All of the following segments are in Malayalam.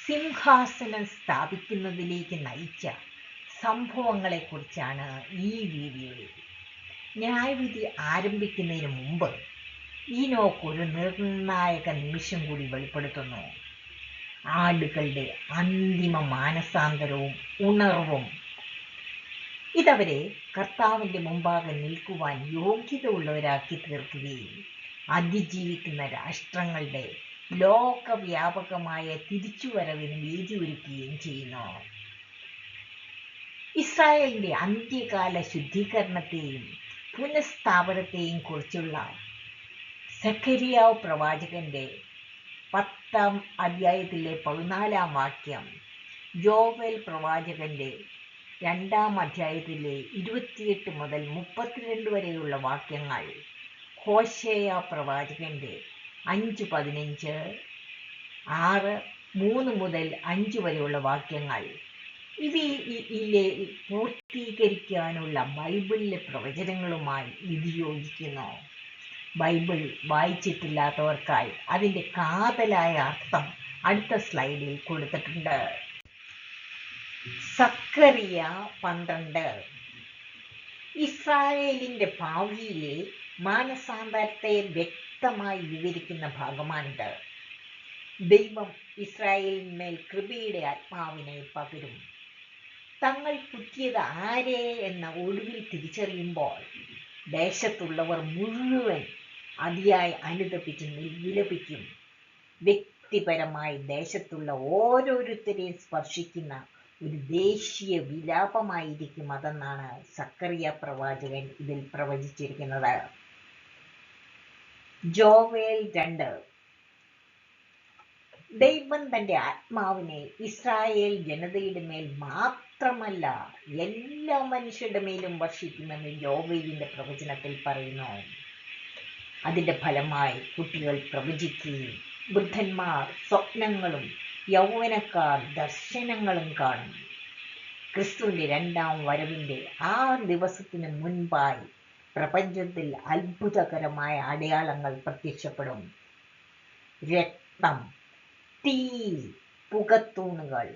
സിംഹാസനം സ്ഥാപിക്കുന്നതിലേക്ക് നയിച്ച സംഭവങ്ങളെക്കുറിച്ചാണ് ഈ വീഡിയോയിൽ. ന്യായവിധി ആരംഭിക്കുന്നതിന് മുമ്പ് ഈനോക്ക് ഒരു നിർണായക നിമിഷം കൂടി വെളിപ്പെടുത്തുന്നു. ആടുകളുടെ അന്തിമ മാനസാന്തരവും ഉണർവും. ഇതവരെ കർത്താവിൻ്റെ മുമ്പാകെ നിൽക്കുവാൻ യോഗ്യത ഉള്ളവരാക്കി തീർക്കുകയും അതിജീവിക്കുന്ന രാഷ്ട്രങ്ങളുടെ ലോകവ്യാപകമായ തിരിച്ചുവരവിന് വേദിയൊരുക്കുകയും ചെയ്യുന്നു. ഇസ്രായേലിന്റെ അന്ത്യകാല ശുദ്ധീകരണത്തെയും പുനഃസ്ഥാപനത്തെയും കുറിച്ചുള്ള സഖരിയാവ് പ്രവാചകന്റെ 10-ാം അധ്യായത്തിലെ 14-ാം വാക്യം, യോവേൽ പ്രവാചകന്റെ 2-ാം അധ്യായത്തിലെ 28 മുതൽ 32 വരെയുള്ള വാക്യങ്ങൾ, ഹോശേയ പ്രവാചകന്റെ 5:15, 3 മുതൽ 5 വരെയുള്ള വാക്യങ്ങൾ ഇവയിലെ പൂർത്തീകരിക്കാനുള്ള ബൈബിളിലെ പ്രവചനങ്ങളുമായി ഇത് യോജിക്കുന്നു. ബൈബിൾ വായിച്ചിട്ടില്ലാത്തവർക്കായി അതിൻ്റെ കാതലായ അർത്ഥം അടുത്ത സ്ലൈഡിൽ കൊടുത്തിട്ടുണ്ട്. സക്കറിയ 12 ഇസ്രായേലിൻ്റെ ഭാവിയിലെ മാനസാന്തരത്തെ വ്യക്തമായി വിവരിക്കുന്ന ഭാഗമാണിത്. ദൈവം ഇസ്രായേലിന്മേൽ കൃപയുടെ ആത്മാവിനെ പകരും. തങ്ങൾ കുത്തിയത് ആരെ എന്ന ഒടുവിൽ തിരിച്ചറിയുമ്പോൾ ദേശത്തുള്ളവർ മുഴുവൻ അതിയായി അനുതപിച്ച് വിലപിക്കും. വ്യക്തിപരമായി ദേശത്തുള്ള ഓരോരുത്തരെയും സ്പർശിക്കുന്ന ഒരു ദേശീയ വിലാപമായിരിക്കും അതെന്നാണ് സക്കറിയ പ്രവാചകൻ ഇതിൽ പ്രവചിച്ചിരിക്കുന്നത്. ജോവേൽ 2 ദൈവം തന്റെ ആത്മാവിനെ ഇസ്രായേൽ ജനതയുടെ മേൽ മാത്രമല്ല എല്ലാ മനുഷ്യരുടെ മേലും വർഷിക്കുമെന്ന് യോവേലിന്റെ പ്രവചനത്തിൽ പറയുന്നു. അതിന്റെ ഫലമായി കുട്ടികൾ പ്രവചിക്കുകയും വൃദ്ധന്മാർ സ്വപ്നങ്ങളും യൗവനക്കാർ ദർശനങ്ങളും കാണും. ക്രിസ്തുവിന്റെ 2-ാം വരവിന്റെ ആ ദിവസത്തിന് മുൻപായി പ്രപഞ്ചത്തിൽ അത്ഭുതകരമായ അടയാളങ്ങൾ പ്രത്യക്ഷപ്പെടും. രക്തം, തീ, പുകത്തൂണുകൾ,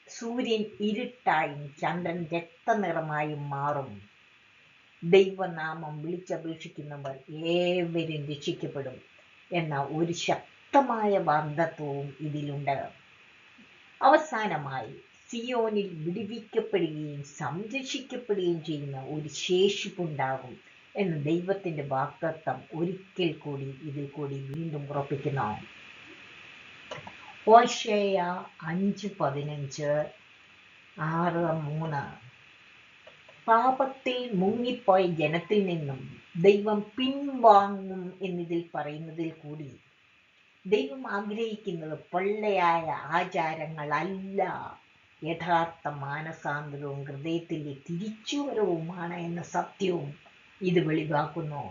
സൂര്യൻ ഇരുട്ടായും ചന്ദ്രൻ രക്തനിറമായും മാറും. ദൈവനാമം വിളിച്ചപേക്ഷിക്കുന്നവർ ഏവരും രക്ഷിക്കപ്പെടും എന്ന ഒരു ശക്തമായ വാഗ്ദത്തവും ഇതിലുണ്ട്. അവസാനമായി സിയോനിൽ വിടുവിക്കപ്പെടുകയും സംരക്ഷിക്കപ്പെടുകയും ചെയ്യുന്ന ഒരു ശേഷിപ്പുണ്ടാകും എന്ന ദൈവത്തിന്റെ വാഗ്ദത്തം ഒരിക്കൽ കൂടി ഇതിൽ കൂടി വീണ്ടും ഉറപ്പിക്കുന്നു. ഹോശേയ 5:15, 6:3 പാപത്തിൽ മുങ്ങിപ്പോയ ജനത്തിൽ നിന്നും ദൈവം പിൻവാങ്ങും എന്നിതിൽ പറയുന്നതിൽ കൂടി ദൈവം ആഗ്രഹിക്കുന്നത് പൊള്ളയായ ആചാരങ്ങളല്ല, യഥാർത്ഥ മാനസാന്തരവും ഹൃദയത്തിലെ തിരിച്ചുവരവുമാണ് എന്ന സത്യവും ഇത് വെളിവാക്കുന്നു.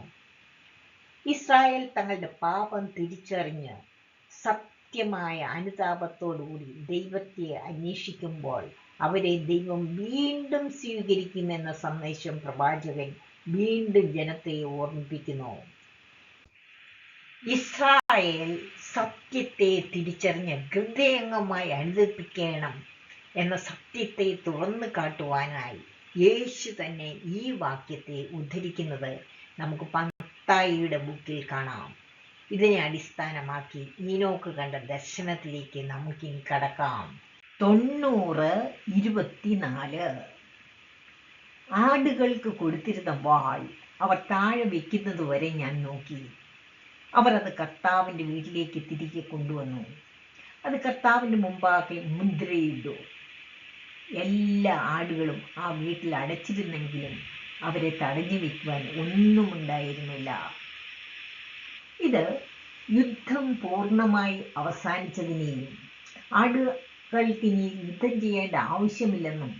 ഇസ്രായേൽ തങ്ങളുടെ പാപം തിരിച്ചറിഞ്ഞ് സത്യമായ അനുതാപത്തോടുകൂടി ദൈവത്തെ അന്വേഷിക്കുമ്പോൾ അവരെ ദൈവം വീണ്ടും സ്വീകരിക്കുമെന്ന സന്ദേശം പ്രവാചകൻ വീണ്ടും ജനത്തെ ഓർമ്മിപ്പിക്കുന്നു. ഇസ്രായേൽ സത്യത്തെ തിരിച്ചറിഞ്ഞ് ഹൃദയംഗമായി അനുദപിക്കണം എന്ന സത്യത്തെ തുറന്നു കാട്ടുവാനായി യേശു തന്നെ ഈ വാക്യത്തെ ഉദ്ധരിക്കുന്നത് നമുക്ക് മത്തായിയുടെ ബുക്കിൽ കാണാം. ഇതിനെ അടിസ്ഥാനമാക്കി ഈനോക്ക് കണ്ട ദർശനത്തിലേക്ക് നമുക്കിനി കടക്കാം. 90:24 ആടുകൾക്ക് കൊടുത്തിരുന്ന വാൾ അവർ താഴെ വെക്കുന്നത് വരെ ഞാൻ നോക്കി. അവർ അത് കർത്താവിൻ്റെ വീട്ടിലേക്ക് തിരികെ കൊണ്ടുവന്നു. അത് കർത്താവിൻ്റെ മുമ്പാകെ മുദ്രയിട്ടു. എല്ലാ ആടുകളും ആ വീട്ടിൽ അടച്ചിരുന്നെങ്കിലും അവരെ തടഞ്ഞു വയ്ക്കുവാൻ ഒന്നും ഉണ്ടായിരുന്നില്ല. ഇത് യുദ്ധം പൂർണ്ണമായി അവസാനിച്ചതിനെയും ആടുകൾക്കിനി യുദ്ധം ചെയ്യേണ്ട ആവശ്യമില്ലെന്നും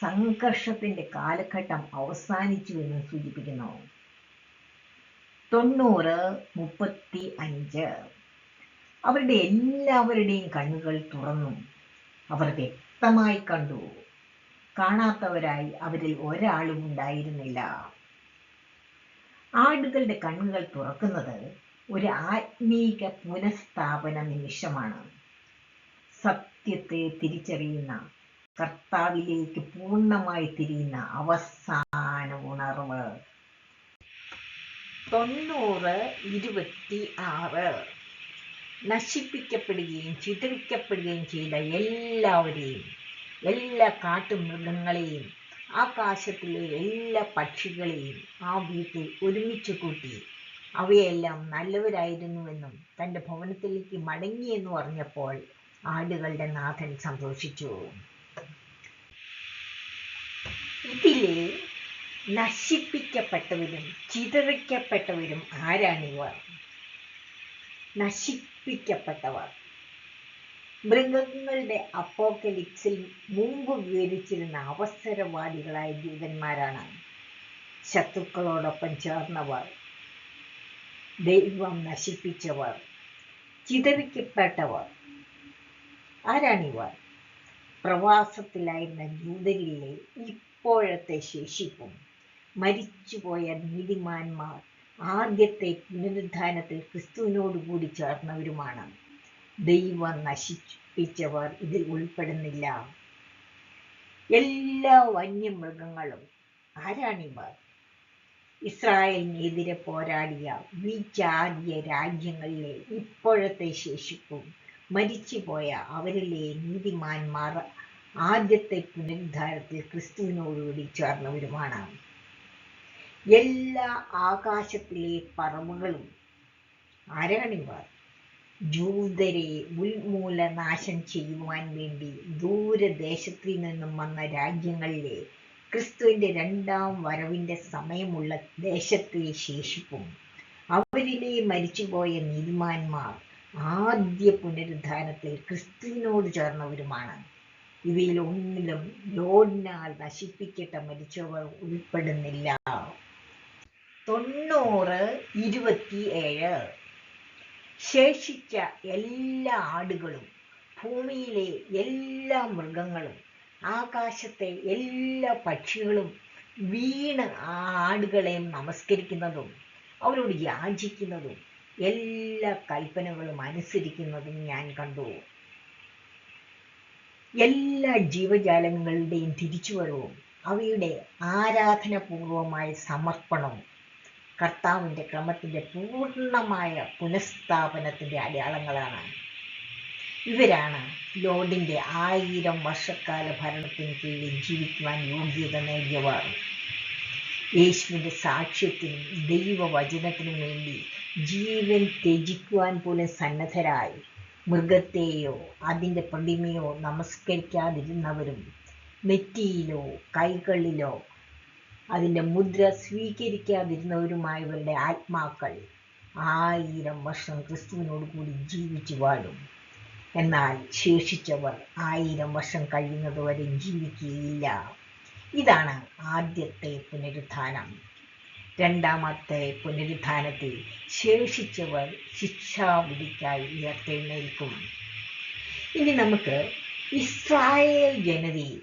സംഘർഷത്തിന്റെ കാലഘട്ടം അവസാനിച്ചുവെന്നും സൂചിപ്പിക്കുന്നു. 90:35 അവരുടെ എല്ലാവരുടെയും കണ്ണുകൾ തുറന്നു. അവർ വ്യക്തമായി കണ്ടു. കാണാത്തവരായി അവരിൽ ഒരാളും ഉണ്ടായിരുന്നില്ല. ആടുകളുടെ കണ്ണുകൾ തുറക്കുന്നത് ഒരു ആത്മീക പുനഃസ്ഥാപന നിമിഷമാണ്. സത്യത്തെ തിരിച്ചറിയുന്ന, കർത്താവിലേക്ക് പൂർണ്ണമായി തിരിയുന്ന അവസാന ഉണർവ്. 90-26 നശിപ്പിക്കപ്പെടുകയും ചിതറിക്കപ്പെടുകയും ചെയ്ത എല്ലാവരെയും, എല്ലാ കാട്ടുമൃഗങ്ങളെയും, ആകാശത്തിലെ എല്ലാ പക്ഷികളെയും ആ വീട്ടിൽ ഒരുമിച്ച് കൂട്ടി. അവയെല്ലാം നല്ലവരായിരുന്നുവെന്നും തൻ്റെ ഭവനത്തിലേക്ക് മടങ്ങിയെന്ന് പറഞ്ഞപ്പോൾ ആടുകളുടെ നാഥൻ സന്തോഷിച്ചു. ഇതിലെ നശിപ്പിക്കപ്പെട്ടവരും ചിതറിക്കപ്പെട്ടവരും ആരാണിവർ? നശിപ്പിക്കപ്പെട്ടവർ മൃഗങ്ങളുടെ അപ്പോക്കലിപ്സിൽ മുമ്പ് വിവരിച്ചിരുന്ന അവസരവാദികളായ ദൂതന്മാരാണ്. ശത്രുക്കളോടൊപ്പം ചേർന്നവർ, ദൈവം നശിപ്പിച്ചവർ, ചിതറിക്കപ്പെട്ടവർ. ആരാണിവർ? പ്രവാസത്തിലായിരുന്ന ജൂതരിലെ ഇപ്പോഴത്തെ ശേഷിപ്പും മരിച്ചുപോയ നീതിമാന്മാർ ആദ്യത്തെ പുനരുദ്ധാനത്തിൽ ക്രിസ്തുവിനോടുകൂടി ചേർന്നവരുമാണ്. ദൈവം നശിപ്പിച്ചവർ ഇതിൽ ഉൾപ്പെടുന്നില്ല. എല്ലാ വന്യമൃഗങ്ങളും. ആരാണിവർ? ഇസ്രായേലിനെതിരെ പോരാടിയ വിജാതീയ രാജ്യങ്ങളിലെ ഇപ്പോഴത്തെ ശേഷിപ്പും മരിച്ചുപോയ അവരിലെ നീതിമാന്മാർ ആദ്യത്തെ പുനരുദ്ധാനത്തിൽ ക്രിസ്തുവിനോടുകൂടി ചേർന്നവരുമാണ്. എല്ലാ ആകാശത്തിലെ പറവുകളും. ആരാണിവർ? ജൂതരെ ഉന്മൂലനാശം ചെയ്യുവാൻ വേണ്ടി ദൂരദേശത്തിൽ നിന്നും വന്ന രാജ്യങ്ങളിലെ ക്രിസ്തുവിൻ്റെ രണ്ടാം വരവിൻ്റെ സമയമുള്ള ദേശത്തെ ശേഷിപ്പും അവരിലെ മരിച്ചുപോയ നീതിമാന്മാർ ആദ്യ പുനരുദ്ധാനത്തിൽ ക്രിസ്തുവിനോട് ചേർന്നവരുമാണ്. ഇവയിൽ ഒന്നിലും ലോഡിനാൽ നശിപ്പിക്കട്ട മരിച്ചവർ ഉൾപ്പെടുന്നില്ല. 90-27 ശേഷിച്ച എല്ലാ ആടുകളും, ഭൂമിയിലെ എല്ലാ മൃഗങ്ങളും, ആകാശത്തെ എല്ലാ പക്ഷികളും വീണ് ആ ആടുകളെയും നമസ്കരിക്കുന്നതും അവരോട് യാചിക്കുന്നതും എല്ലാ കൽപ്പനകളും അനുസരിക്കുന്നതും ഞാൻ കണ്ടു. എല്ലാ ജീവജാലങ്ങളുടെയും തിരിച്ചുവരവും അവയുടെ ആരാധനാപൂർവമായ സമർപ്പണവും കർത്താവിൻ്റെ ക്രമത്തിൻ്റെ പൂർണ്ണമായ പുനഃസ്ഥാപനത്തിൻ്റെ അടയാളങ്ങളാണ്. ഇവരാണ് ലോഡിൻ്റെ 1000 വർഷക്കാല ഭരണത്തിന് കീഴിൽ ജീവിക്കുവാൻ യോഗ്യത നേടിയവർ. യേശുവിൻ്റെ സാക്ഷ്യത്തിനും ദൈവവചനത്തിനും വേണ്ടി ജീവൻ ത്യജിക്കുവാൻ പോലും സന്നദ്ധരായി മൃഗത്തെയോ അതിൻ്റെ പ്രതിമയോ നമസ്കരിക്കാതിരുന്നവരും നെറ്റിയിലോ കൈകളിലോ അതിൻ്റെ മുദ്ര സ്വീകരിക്കാതിരുന്നവരുമായവരുടെ ആത്മാക്കൾ 1000 വർഷം ക്രിസ്തുവിനോട് കൂടി ജീവിച്ചു വാഴും. എന്നാൽ ശേഷിച്ചവർ 1000 വർഷം കഴിയുന്നതുവരെ ജീവിക്കുകയില്ല. ഇതാണ് ആദ്യത്തെ പുനരുത്ഥാനം. രണ്ടാമത്തെ പുനരുത്ഥാനത്തിൽ ശേഷിച്ചവർ ശിക്ഷാവിധിക്കായി ഉയർത്തെഴുന്നേൽക്കും. ഇനി നമുക്ക് ഇസ്രായേൽ ജനതയിൽ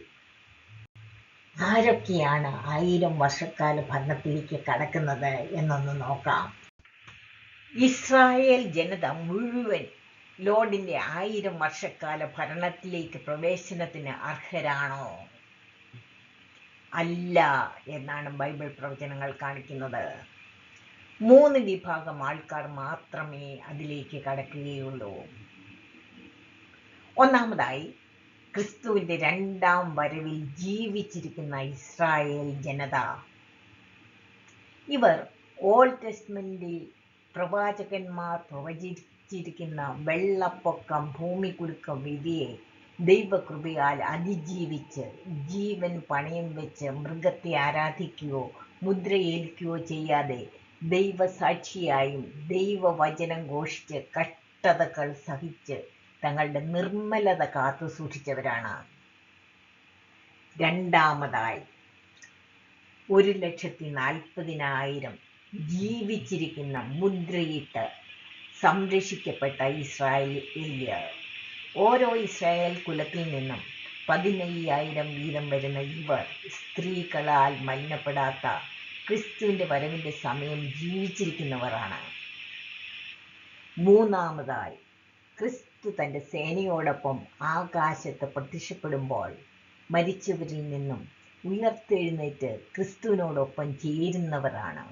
ആരൊക്കെയാണ് 1000 വർഷക്കാല ഭരണത്തിലേക്ക് കടക്കുന്നത് എന്നൊന്ന് നോക്കാം. ഇസ്രായേൽ ജനത മുഴുവൻ ലോഡിൻ്റെ 1000 വർഷക്കാല ഭരണത്തിലേക്ക് പ്രവേശനത്തിന് അർഹരാണോ? അല്ല എന്നാണ് ബൈബിൾ പ്രവചനങ്ങൾ കാണിക്കുന്നത്. 3 വിഭാഗം ആൾക്കാർ മാത്രമേ അതിലേക്ക് കടക്കുകയുള്ളൂ. ഒന്നാമതായി, ക്രിസ്തുവിൻ്റെ രണ്ടാം വരവിൽ ജീവിച്ചിരിക്കുന്ന ഇസ്രായേൽ ജനത. ഇവർ ഓൾഡ് ടെസ്റ്റ്മെന്റിൽ പ്രവാചകന്മാർ പ്രവചിച്ചിരിക്കുന്ന വെള്ളപ്പൊക്കം, ഭൂമികുലുക്കം വിധിയെ ദൈവകൃപയാൽ അതിജീവിച്ച് ജീവൻ പണയം വെച്ച് മൃഗത്തെ ആരാധിക്കുകയോ മുദ്രയേൽക്കുകയോ ചെയ്യാതെ ദൈവസാക്ഷിയായും ദൈവവചനം ഘോഷിച്ച് കഷ്ടതകൾ സഹിച്ച് തങ്ങളുടെ നിർമ്മലത കാത്തു സൂക്ഷിച്ചവരാണ്. രണ്ടാമതായി, 1,40,000 ജീവിച്ചിരിക്കുന്ന മുദ്രയിട്ട് സംരക്ഷിക്കപ്പെട്ട ഇസ്രായേലിയർ. ഓരോ ഇസ്രായേൽ കുലത്തിൽ നിന്നും 15,000 വീതം വരുന്ന ഇവർ സ്ത്രീകളാൽ മലിനപ്പെടാത്ത ക്രിസ്തുവിൻ്റെ വരവിൻ്റെ സമയം ജീവിച്ചിരിക്കുന്നവരാണ്. മൂന്നാമതായി, ക്രിസ്തു തൻ്റെ സേനയോടൊപ്പം ആകാശത്ത് പ്രത്യക്ഷപ്പെടുമ്പോൾ മരിച്ചവരിൽ നിന്നും ഉയർത്തെഴുന്നേറ്റ് ക്രിസ്തുവിനോടൊപ്പം ചേരുന്നവരാണ്.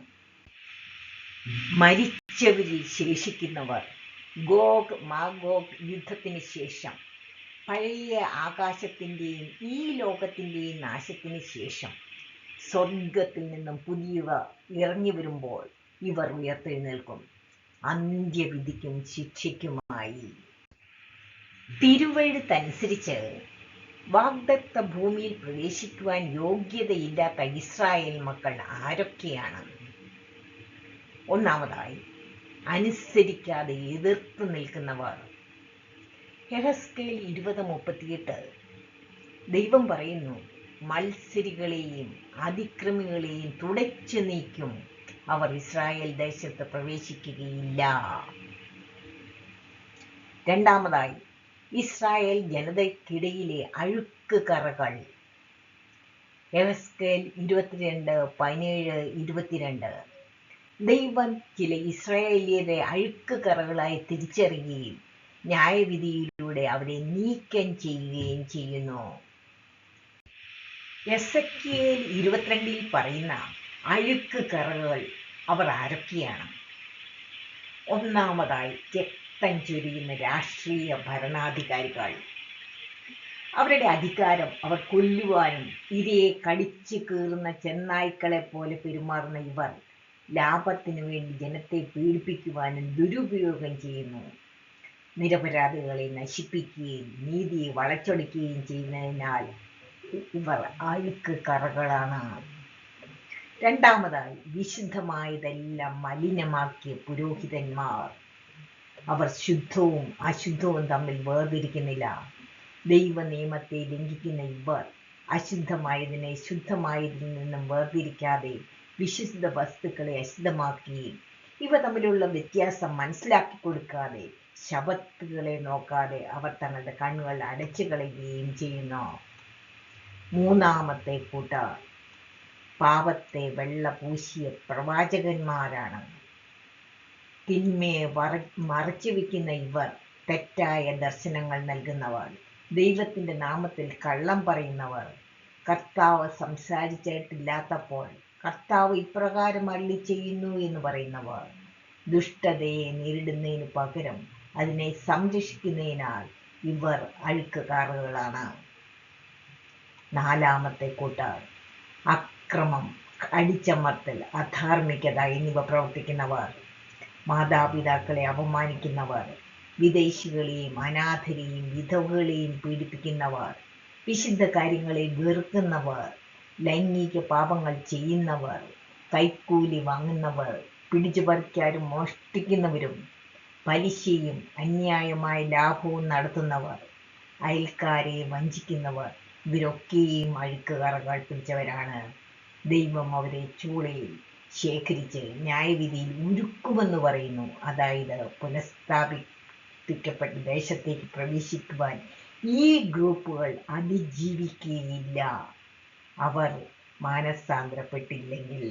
മരിച്ചവരിൽ ശേഷിക്കുന്നവർ ഗോഗ് മാഗോഗ് യുദ്ധത്തിന് ശേഷം, പഴയ ആകാശത്തിൻ്റെയും ഈ ലോകത്തിൻ്റെയും നാശത്തിന് ശേഷം സ്വർഗത്തിൽ നിന്നും പുതിയവ ഇറങ്ങി വരുമ്പോൾ ഇവർ ഉയർത്തെഴുന്നേൽക്കും, അന്ത്യവിധിക്കും ശിക്ഷയ്ക്കുമായി. തിരുവെഴുത്തനുസരിച്ച് വാഗ്ദത്ത ഭൂമിയിൽ പ്രവേശിക്കുവാൻ യോഗ്യതയില്ലാത്ത ഇസ്രായേൽ മക്കൾ ആരൊക്കെയാണ്? ഒന്നാമതായി, അനുസരിക്കാതെ എതിർത്ത് നിൽക്കുന്നവർ. യെഹെസ്കേൽ 20:38 ദൈവം പറയുന്നു, മത്സരികളെയും അതിക്രമികളെയും തുടച്ചു നീക്കും, അവർ ഇസ്രായേൽ ദേശത്ത് പ്രവേശിക്കുകയില്ല. രണ്ടാമതായി, ഇസ്രായേൽ ജനതയ്ക്കിടയിലെ അഴുക്ക് കറകൾ. യെഹെസ്കേൽ 22:17-22 ദൈവം ചില ഇസ്രായേലിയരെ അഴുക്ക് കറകളായി തിരിച്ചറിയുകയും ന്യായവിധിയിലൂടെ അവരെ നീക്കം ചെയ്യുകയും ചെയ്യുന്നു. എസെക്കിയേൽ 22 പറയുന്ന അഴുക്ക് കറകൾ അവർ ആരൊക്കെയാണ്? ഒന്നാമതായി, രക്തം ചൊരിയുന്ന രാഷ്ട്രീയ ഭരണാധികാരികൾ. അവരുടെ അധികാരം അവർ കൊല്ലുവാനും ഇരയെ കടിച്ചു കീറുന്ന ചെന്നായ്ക്കളെ പോലെ പെരുമാറുന്ന ഇവർ ലാഭത്തിനു വേണ്ടി ജനത്തെ പീഡിപ്പിക്കുവാനും ദുരുപയോഗം ചെയ്യുന്നു. നിരപരാധികളെ നശിപ്പിക്കുകയും നീതിയെ വളച്ചൊടിക്കുകയും ചെയ്യുന്നതിനാൽ ഇവർ അഴുക്ക് കറകളാണ്. രണ്ടാമതായി, വിശുദ്ധമായതെല്ലാം മലിനമാക്കിയ പുരോഹിതന്മാർ. അവർ ശുദ്ധവും അശുദ്ധവും തമ്മിൽ വേർതിരിക്കുന്നില്ല. ദൈവ നിയമത്തെ ലംഘിക്കുന്ന ഇവർ അശുദ്ധമായതിനെ ശുദ്ധമായതിൽ നിന്നും വേർതിരിക്കാതെ വിശുദ്ധ വസ്തുക്കളെ അശുദ്ധമാക്കുകയും ഇവ തമ്മിലുള്ള വ്യത്യാസം മനസ്സിലാക്കി കൊടുക്കാതെ ശബത്തുകളെ നോക്കാതെ അവർ തങ്ങളുടെ കണ്ണുകൾ അടച്ചു കളയുകയും ചെയ്യുന്നു. മൂന്നാമത്തെ കൂട്ടർ പാപത്തെ വെള്ള പൂശിയ പ്രവാചകന്മാരാണ്. തിന്മയെ മറച്ചു വയ്ക്കുന്ന ഇവർ തെറ്റായ ദർശനങ്ങൾ നൽകുന്നവർ, ദൈവത്തിൻ്റെ നാമത്തിൽ കള്ളം പറയുന്നവർ, കർത്താവ് സംസാരിച്ചിട്ടില്ലാത്തപ്പോൾ കർത്താവ് ഇപ്രകാരം അരുളി ചെയ്യുന്നു എന്ന് പറയുന്നവർ, ദുഷ്ടതയെ നേരിടുന്നതിന് പകരം അതിനെ സംരക്ഷിക്കുന്നതിനാൽ ഇവർ അഴുക്കുകാറുകളാണ്. നാലാമത്തെ കൂട്ടർ അക്രമം, അടിച്ചമർത്തൽ, അധാർമികത എന്നിവ പ്രവർത്തിക്കുന്നവർ, മാതാപിതാക്കളെ അപമാനിക്കുന്നവർ, വിദേശികളെയും അനാഥരെയും വിധവകളെയും പീഡിപ്പിക്കുന്നവർ, വിശുദ്ധ കാര്യങ്ങളെ വെറുക്കുന്നവർ, ലൈംഗിക പാപങ്ങൾ ചെയ്യുന്നവർ, കൈക്കൂലി വാങ്ങുന്നവർ, പിടിച്ചുപറിക്കാരും മോഷ്ടിക്കുന്നവരും പലിശയും അന്യായമായ ലാഭവും നടത്തുന്നവർ, അയൽക്കാരെ വഞ്ചിക്കുന്നവർ, ഇവരൊക്കെയും അഴുക്കുകറകൾ പിടിച്ചവരാണ്. ദൈവം അവരെ ചൂളയിൽ ശേഖരിച്ച് ന്യായവിധിയിൽ ഉരുക്കുമെന്ന് പറയുന്നു. അതായത് പുനഃസ്ഥാപിക്കപ്പെട്ട ദേശത്തേക്ക് പ്രവേശിക്കുവാൻ ഈ ഗ്രൂപ്പുകൾ അതിജീവിക്കുകയില്ല, അവർ മാനസാന്തരപ്പെട്ടില്ലെങ്കിൽ.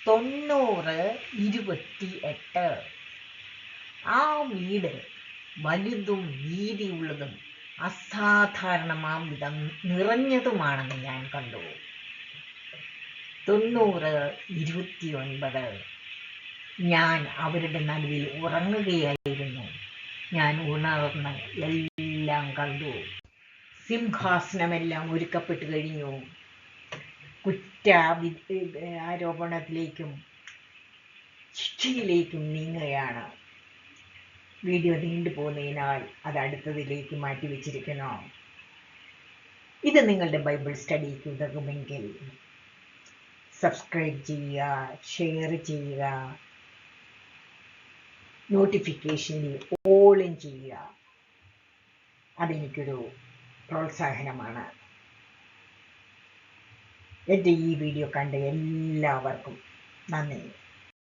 90:28 ആ വീട് വലുതും വീതിയുള്ളതും അസാധാരണമാം വിധം നിറഞ്ഞതുമാണെന്ന് ഞാൻ കണ്ടു. 90:29 ഞാൻ അവരുടെ നടുവിൽ ഉറങ്ങുകയായിരുന്നു. ഞാൻ ഉണർന്ന് എല്ലാം കണ്ടു. സിംഹാസനമെല്ലാം ഒരുക്കപ്പെട്ടു കഴിഞ്ഞു. ആരോപണത്തിലേക്കും ശിക്ഷയിലേക്കും നീങ്ങുകയാണ്. വീഡിയോ നീണ്ടുപോകുന്നതിനാൽ അത് അടുത്തതിലേക്ക് മാറ്റിവെച്ചിരിക്കുന്നു. ഇത് നിങ്ങളുടെ ബൈബിൾ സ്റ്റഡിക്ക് ഉതകുമെങ്കിൽ സബ്സ്ക്രൈബ് ചെയ്യുക, ഷെയർ ചെയ്യുക, നോട്ടിഫിക്കേഷനിൽ ഓളും ചെയ്യുക. അതെനിക്കൊരു പ്രോത്സാഹനമാണ്. എൻ്റെ ഈ വീഡിയോ കണ്ട എല്ലാവർക്കും നന്ദി.